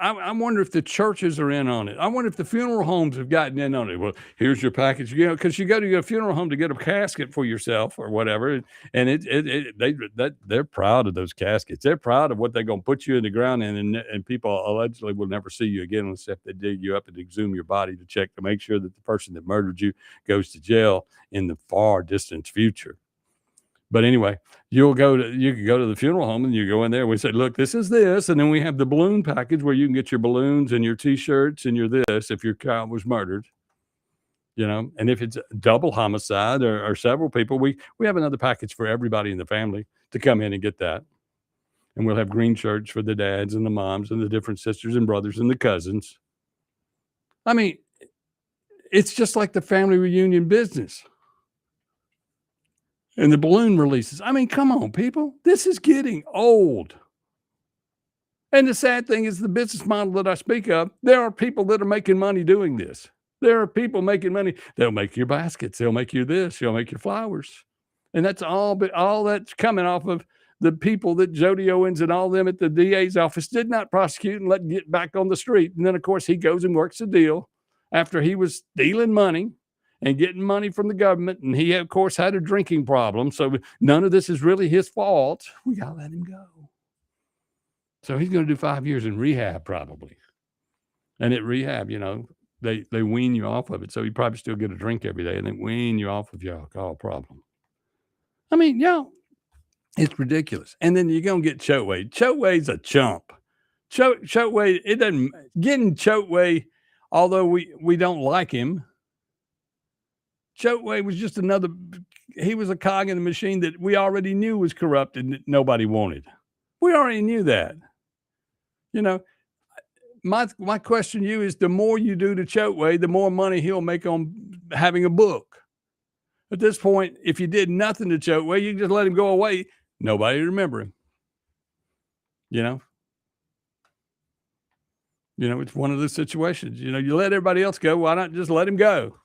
I wonder if the churches are in on it. I wonder if the funeral homes have gotten in on it. Well, here's your package, you know, because you go to a funeral home to get a casket for yourself or whatever, and they're proud of those caskets. They're proud of what they're going to put you in the ground in, and people allegedly will never see you again unless they dig you up and exhume your body to check to make sure that the person that murdered you goes to jail in the far distant future. But anyway, you can go to the funeral home and you go in there. And we say, look, this is this. And then we have the balloon package where you can get your balloons and your T-shirts and your this if your child was murdered, you know. And if it's double homicide or several people, we have another package for everybody in the family to come in and get that. And we'll have green shirts for the dads and the moms and the different sisters and brothers and the cousins. I mean, it's just like the family reunion business. And the balloon releases. I mean, come on, people. This is getting old. And the sad thing is the business model that I speak of, there are people that are making money doing this. There are people making money. They'll make your baskets. They'll make you this. They'll make your flowers. And that's all that's coming off of the people that Jody Owens and all them at the DA's office did not prosecute and let get back on the street. And then, of course, he goes and works a deal after he was stealing money and getting money from the government. And he, of course, had a drinking problem. So none of this is really his fault. We got to let him go. So he's going to do 5 years in rehab probably. And at rehab, you know, they wean you off of it. So you probably still get a drink every day and they wean you off of your alcohol problem. I mean, it's ridiculous. And then you're going to get Chokeway. Chokeway's a chump. Chokeway, it doesn't, getting Chokeway, although we don't like him, Chokeway was just he was a cog in the machine that we already knew was corrupt and that nobody wanted. We already knew that. You know, my question to you is the more you do to Chokeway, the more money he'll make on having a book. At this point, if you did nothing to choke, well, you just let him go away. Nobody would remember him. You know, it's one of those situations. You let everybody else go. Why not just let him go?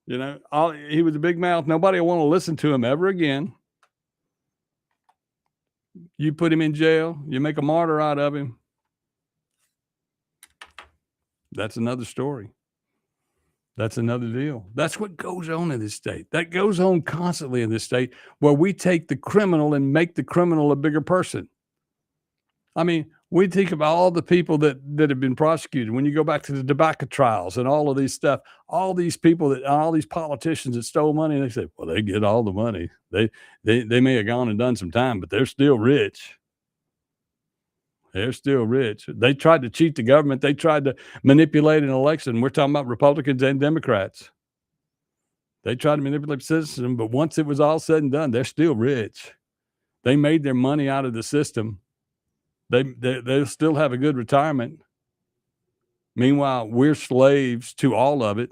He was a big mouth. Nobody will want to listen to him ever again. You put him in jail. You make a martyr out of him. That's another story. That's another deal. That's what goes on in this state. That goes on constantly in this state, where we take the criminal and make the criminal a bigger person. I mean, we think about all the people that have been prosecuted. When you go back to the tobacco trials and all of these stuff, all these people all these politicians that stole money, and they say, well, they get all the money. They may have gone and done some time, but they're still rich. They're still rich. They tried to cheat the government. They tried to manipulate an election. We're talking about Republicans and Democrats. They tried to manipulate citizens, but once it was all said and done, they're still rich. They made their money out of the system. They'll still have a good retirement. Meanwhile, we're slaves to all of it.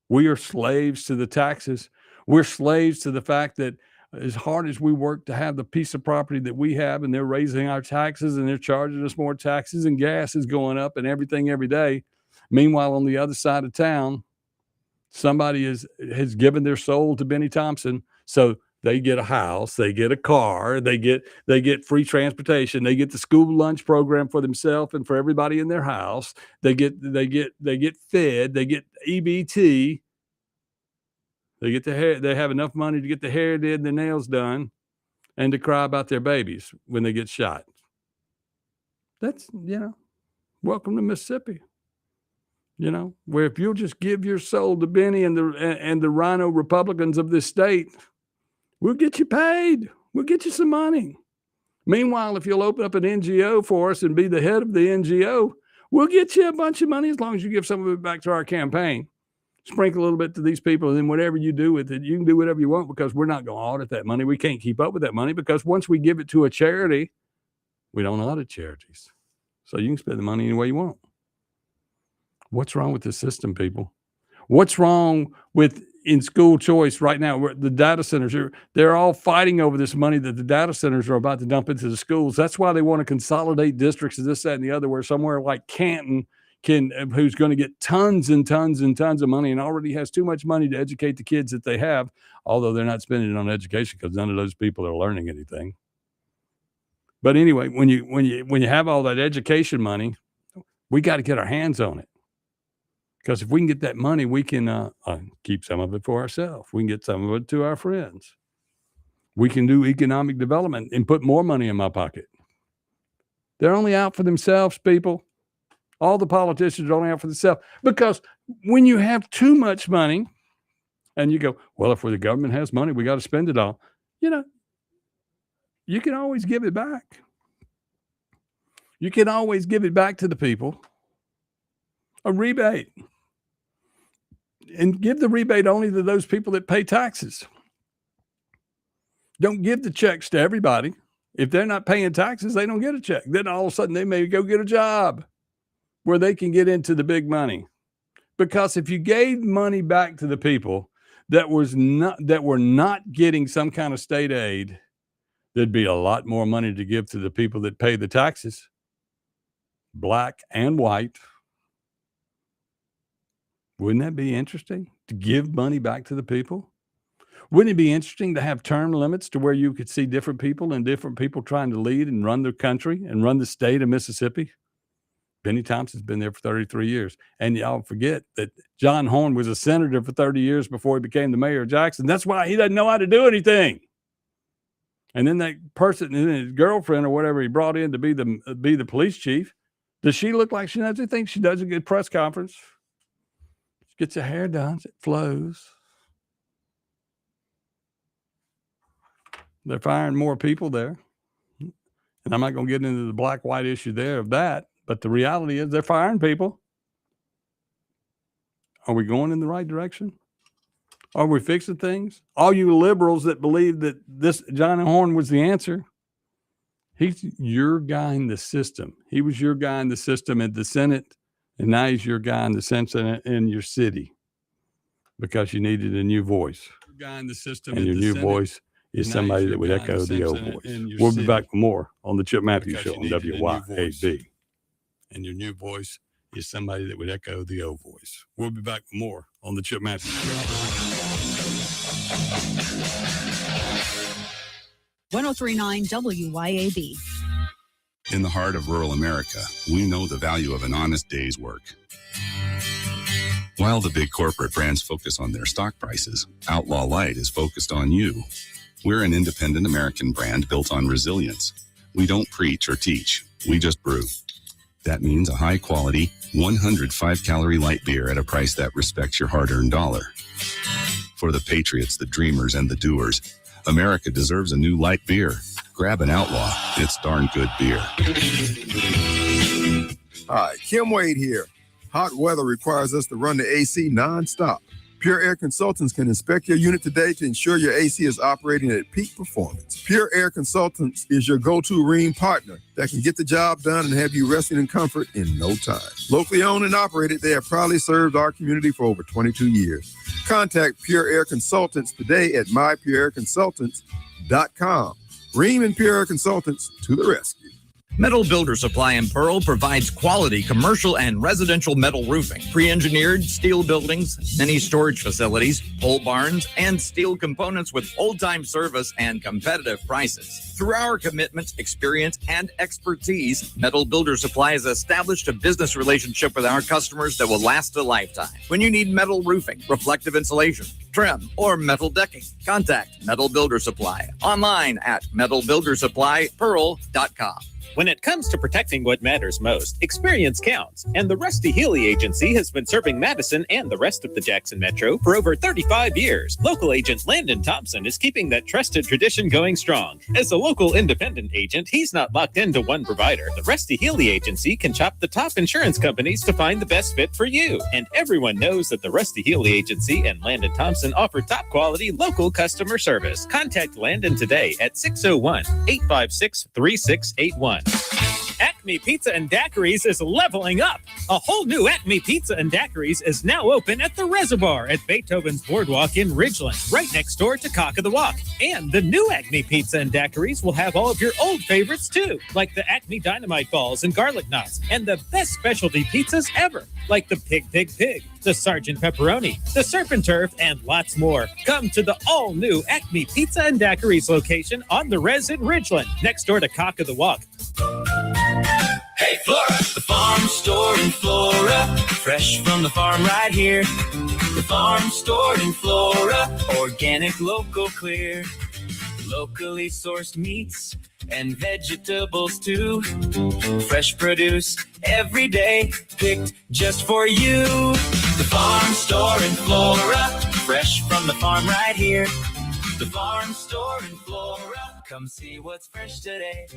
We are slaves to the taxes. We're slaves to the fact that as hard as we work to have the piece of property that we have, and they're raising our taxes and they're charging us more taxes, and gas is going up and everything every day. Meanwhile, on the other side of town, somebody has given their soul to Benny Thompson. So they get a house, they get a car, they get free transportation, they get the school lunch program for themselves and for everybody in their house. They get fed, they get EBT. They get the hair. They have enough money to get the hair did and the nails done, and to cry about their babies when they get shot. That's, welcome to Mississippi. Where if you'll just give your soul to Benny and the rhino Republicans of this state, we'll get you paid. We'll get you some money. Meanwhile, if you'll open up an NGO for us and be the head of the NGO, we'll get you a bunch of money as long as you give some of it back to our campaign. Sprinkle a little bit to these people, and then whatever you do with it, you can do whatever you want, because we're not going to audit that money. We can't keep up with that money, because once we give it to a charity, we don't audit charities. So you can spend the money any way you want. What's wrong with this system, people? What's wrong with in school choice right now? Where the data centers they're all fighting over this money that the data centers are about to dump into the schools. That's why they want to consolidate districts and this, that, and the other, where somewhere like Canton who's going to get tons and tons and tons of money and already has too much money to educate the kids that they have, although they're not spending it on education because none of those people are learning anything. But anyway, when you have all that education money, we got to get our hands on it. Because if we can get that money, we can keep some of it for ourselves. We can get some of it to our friends. We can do economic development and put more money in my pocket. They're only out for themselves, people. All the politicians are only out for themselves. Because when you have too much money and you go, well, if the government has money, we got to spend it all. You can always give it back. You can always give it back to the people. A rebate. And give the rebate only to those people that pay taxes. Don't give the checks to everybody. If they're not paying taxes, they don't get a check. Then all of a sudden they may go get a job where they can get into the big money. Because if you gave money back to the people that were not getting some kind of state aid, there'd be a lot more money to give to the people that pay the taxes, black and white. Wouldn't that be interesting to give money back to the people? Wouldn't it be interesting to have term limits to where you could see different people and different people trying to lead and run the country and run the state of Mississippi? Benny Thompson's been there for 33 years. And y'all forget that John Horn was a senator for 30 years before he became the mayor of Jackson. That's why he doesn't know how to do anything. And then that person, his girlfriend or whatever he brought in to be the police chief, does she look like she knows anything? She does a good press conference. She gets her hair done. It flows. They're firing more people there. And I'm not going to get into the black-white issue there of that. But the reality is they're firing people. Are we going in the right direction? Are we fixing things? All you liberals that believe that this John Horn was the answer, he's your guy in the system. He was your guy in the system at the Senate, and now he's your guy in the Senate in your city. because you needed a new voice. Guy in the system And your new voice is somebody that would echo the old voice. We'll be back for more on the Chip Matthews Show on WYAB. And your new voice is somebody that would echo the old voice. We'll be back for more on the Chip Matthews Show. 1039 WYAB. In the heart of rural America, we know the value of an honest day's work. While the big corporate brands focus on their stock prices, Outlaw Light is focused on you. We're an independent American brand built on resilience. We don't preach or teach, we just brew. That means a high-quality, 105-calorie light beer at a price that respects your hard-earned dollar. For the patriots, the dreamers, and the doers, America deserves a new light beer. Grab an Outlaw. It's darn good beer. Hi, Kim Wade here. Hot weather requires us to run the AC nonstop. Pure Air Consultants can inspect your unit today to ensure your AC is operating at peak performance. Pure Air Consultants is your go-to Rheem partner that can get the job done and have you resting in comfort in no time. Locally owned and operated, they have proudly served our community for over 22 years. Contact Pure Air Consultants today at mypureairconsultants.com. Rheem and Pure Air Consultants to the rescue. Metal Builder Supply in Pearl provides quality commercial and residential metal roofing, pre-engineered steel buildings, mini storage facilities, pole barns, and steel components with old-time service and competitive prices. Through our commitment, experience, and expertise, Metal Builder Supply has established a business relationship with our customers that will last a lifetime. When you need metal roofing, reflective insulation, trim, or metal decking, contact Metal Builder Supply online at metalbuildersupplypearl.com. When it comes to protecting what matters most, experience counts. And the Rusty Healy Agency has been serving Madison and the rest of the Jackson Metro for over 35 years. Local agent Landon Thompson is keeping that trusted tradition going strong. As a local independent agent, he's not locked into one provider. The Rusty Healy Agency can shop the top insurance companies to find the best fit for you. And everyone knows that the Rusty Healy Agency and Landon Thompson offer top quality local customer service. Contact Landon today at 601-856-3681. Acme Pizza and Daiquiris is leveling up. A whole new Acme Pizza and Daiquiris is now open at the Reservoir at Beethoven's Boardwalk in Ridgeland, right next door to Cock of the Walk. And the new Acme Pizza and Daiquiris will have all of your old favorites too, like the Acme Dynamite Balls and Garlic Knots, and the best specialty pizzas ever, like the Pig, the Sergeant Pepperoni, the Surf and Turf, and lots more. Come to the all-new Acme Pizza and Daiquiris location on the Res in Ridgeland, next door to Cock of the Walk. Hey, Flora, the farm store in Flora, fresh from the farm right here. The farm store in Flora, organic, local, clear. Locally sourced meats and vegetables too. Fresh produce every day, picked just for you. The farm store in Flora, fresh from the farm right here. The farm store in Flora, come see what's fresh today.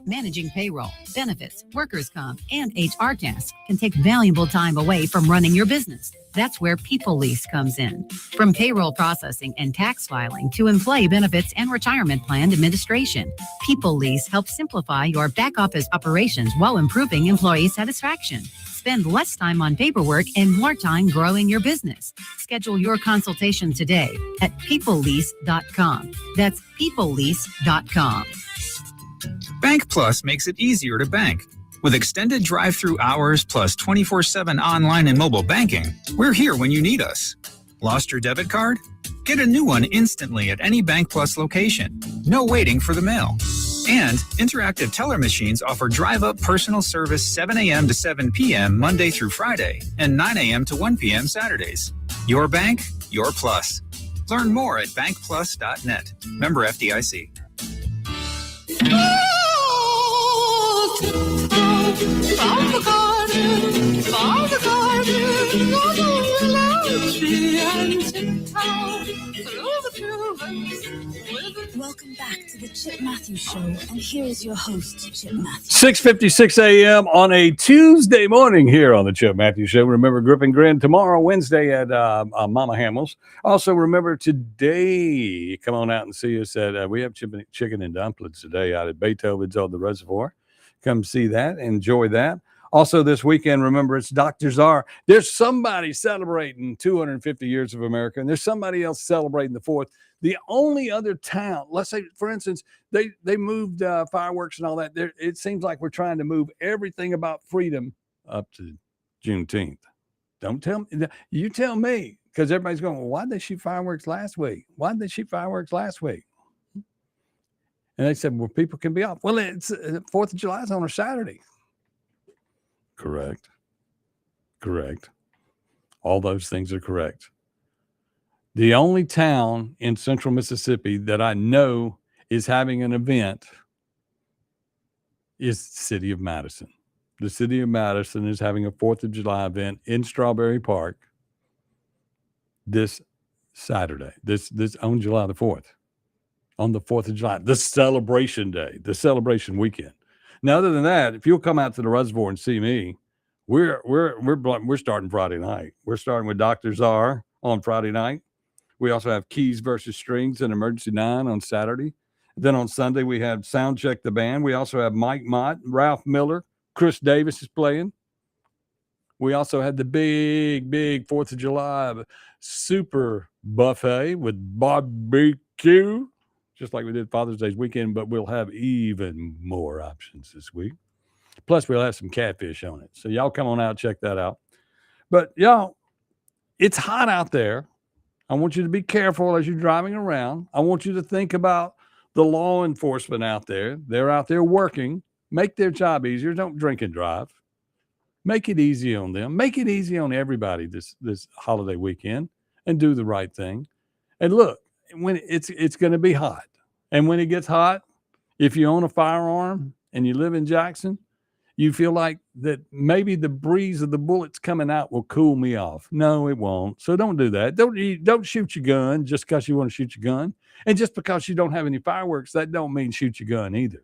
Managing payroll, benefits, workers' comp, and HR tasks can take valuable time away from running your business. That's where People Lease comes in. From payroll processing and tax filing to employee benefits and retirement plan administration, People Lease helps simplify your back office operations while improving employee satisfaction. Spend less time on paperwork and more time growing your business. Schedule your consultation today at peoplelease.com. That's peoplelease.com. Bank Plus makes it easier to bank. With extended drive-through hours plus 24/7 online and mobile banking, we're here when you need us. Lost your debit card? Get a new one instantly at any Bank Plus location. No waiting for the mail. And interactive teller machines offer drive-up personal service 7 a.m. to 7 p.m. Monday through Friday and 9 a.m. to 1 p.m. Saturdays. Your bank, your plus. Learn more at bankplus.net. Member FDIC. Welcome back to the Chip Matthews Show, and here is your host, Chip Matthews. 6:56 a.m. on a Tuesday morning here on the Chip Matthews Show. Remember, Grip and Grin tomorrow, Wednesday at Mama Hamill's. Also, remember today, come on out and see us at, we have chicken and dumplings today out at Beethoven's on the Reservoir. Come see that, enjoy that. Also this weekend, remember, it's Dr. Czar. There's somebody celebrating 250 years of America, and there's somebody else celebrating the 4th. The only other town, let's say, for instance, they moved fireworks and all that. It seems like we're trying to move everything about freedom up to Juneteenth. Don't tell me. You tell me, because everybody's going, well, why did they shoot fireworks last week? Why did they shoot fireworks last week? And they said, well, people can be off. Well, it's 4th of July is on a Saturday. Correct. All those things are correct. The only town in central Mississippi that I know is having an event is the city of Madison. The city of Madison is having a 4th of July event in Strawberry Park this Saturday, this on July the 4th, on the 4th of July, the celebration day, the celebration weekend. Now, other than that, if you'll come out to the reservoir and see me, we're starting Friday night. We're starting with Dr. Czar on Friday night. We also have Keys versus Strings and Emergency 9 on Saturday. Then on Sunday, we have Soundcheck the Band. We also have Mike Mott, Ralph Miller, Chris Davis is playing. We also had the big 4th of July super buffet with barbecue, just like we did Father's Day's weekend, but we'll have even more options this week. Plus, we'll have some catfish on it. So y'all come on out, check that out. But y'all, it's hot out there. I want you to be careful as you're driving around. I want you to think about the law enforcement out there. They're out there working. Make their job easier. Don't drink and drive. Make it easy on them. Make it easy on everybody this holiday weekend, and do the right thing. And look, when it's going to be hot. And when it gets hot, if you own a firearm and you live in Jackson, you feel like that maybe the breeze of the bullets coming out will cool me off. No, it won't. So don't do that. Don't shoot your gun just because you want to shoot your gun. And just because you don't have any fireworks, that don't mean shoot your gun either.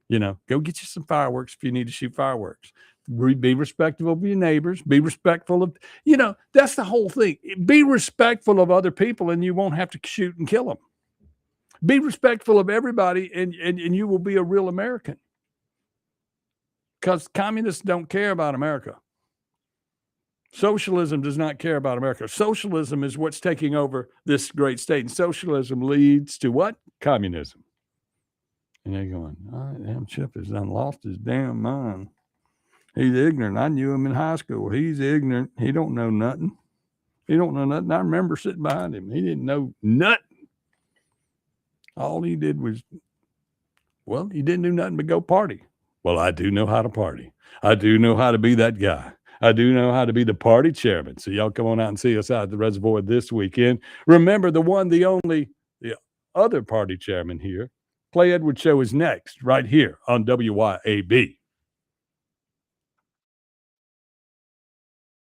You know, go get you some fireworks if you need to shoot fireworks. Be respectful of your neighbors. Be respectful of, that's the whole thing. Be respectful of other people and you won't have to shoot and kill them. Be respectful of everybody and you will be a real American. Because communists don't care about America. Socialism does not care about America. Socialism is what's taking over this great state. And socialism leads to what? Communism. And they're going, oh, damn, Chip has done lost his damn mind. He's ignorant. I knew him in high school. He's ignorant. He don't know nothing. I remember sitting behind him. He didn't know nothing. All he did was, he didn't do nothing but go party. Well, I do know how to party. I do know how to be that guy. I do know how to be the party chairman. So y'all come on out and see us out at the reservoir this weekend. Remember, the one, the only, the other party chairman here, Clay Edwards Show is next, right here on WYAB.